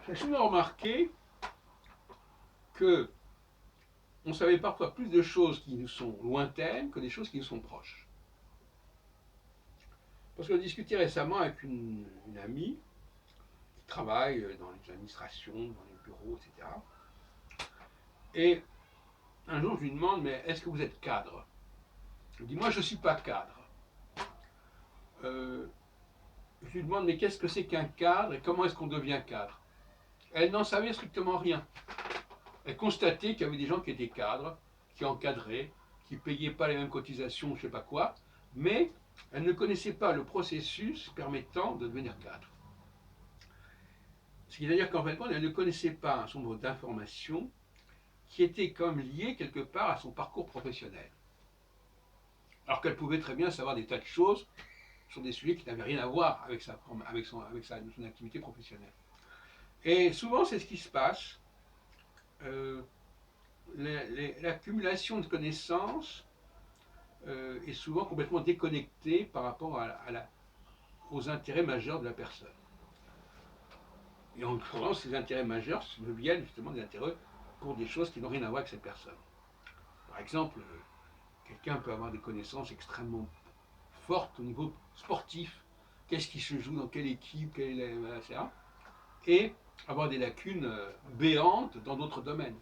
J'ai souvent remarqué que on savait parfois plus de choses qui nous sont lointaines que des choses qui nous sont proches. Parce que je discutais récemment avec une amie qui travaille dans les administrations, dans les bureaux, etc. Et un jour, je lui demande, mais est-ce que vous êtes cadre? Elle dit, moi, je ne suis pas cadre. Euh, je lui demande, mais qu'est-ce que c'est qu'un cadre et comment est-ce qu'on devient cadre? Elle n'en savait strictement rien. Elle constatait qu'il y avait des gens qui étaient cadres, qui encadraient, qui ne payaient pas les mêmes cotisations, je ne sais pas quoi, mais elle ne connaissait pas le processus permettant de devenir cadre. C'est-à-dire qu'en fait, elle ne connaissait pas un certain nombre d'informations qui étaient comme liées quelque part à son parcours professionnel. Alors qu'elle pouvait très bien savoir des tas de choses sur des sujets qui n'avaient rien à voir avec son activité professionnelle. Et souvent, c'est ce qui se passe. Euh, L'accumulation de connaissances est souvent complètement déconnectée par rapport aux intérêts majeurs de la personne. Et en l'occurrence, ces intérêts majeurs viennent justement des intérêts pour des choses qui n'ont rien à voir avec cette personne. Par exemple, quelqu'un peut avoir des connaissances extrêmement fortes au niveau sportif. Qu'est-ce qui se joue dans quelle équipe, etc. Et avoir des lacunes béantes dans d'autres domaines.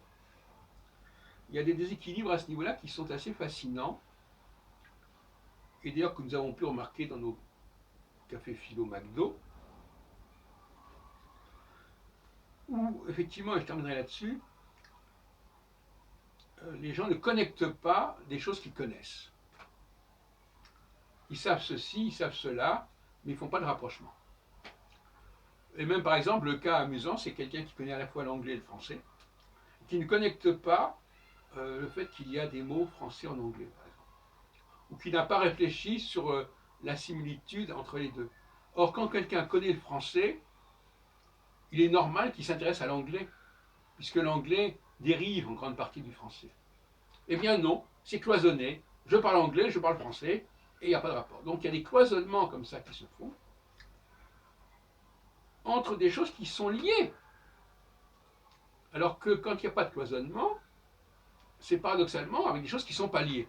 Il y a des déséquilibres à ce niveau-là qui sont assez fascinants. Et d'ailleurs que nous avons pu remarquer dans nos cafés philo McDo, où effectivement, et je terminerai là-dessus, les gens ne connectent pas des choses qu'ils connaissent. Ils savent ceci, ils savent cela, mais ils ne font pas de rapprochement. Et même par exemple, le cas amusant, c'est quelqu'un qui connaît à la fois l'anglais et le français, qui ne connecte pas le fait qu'il y a des mots français en anglais, par exemple, ou qui n'a pas réfléchi sur la similitude entre les deux. Or, quand quelqu'un connaît le français, il est normal qu'il s'intéresse à l'anglais, puisque l'anglais dérive en grande partie du français. Eh bien non, c'est cloisonné. Je parle anglais, je parle français, et il n'y a pas de rapport. Donc il y a des cloisonnements comme ça qui se font entre des choses qui sont liées. Alors que quand il n'y a pas de cloisonnement, c'est paradoxalement avec des choses qui ne sont pas liées.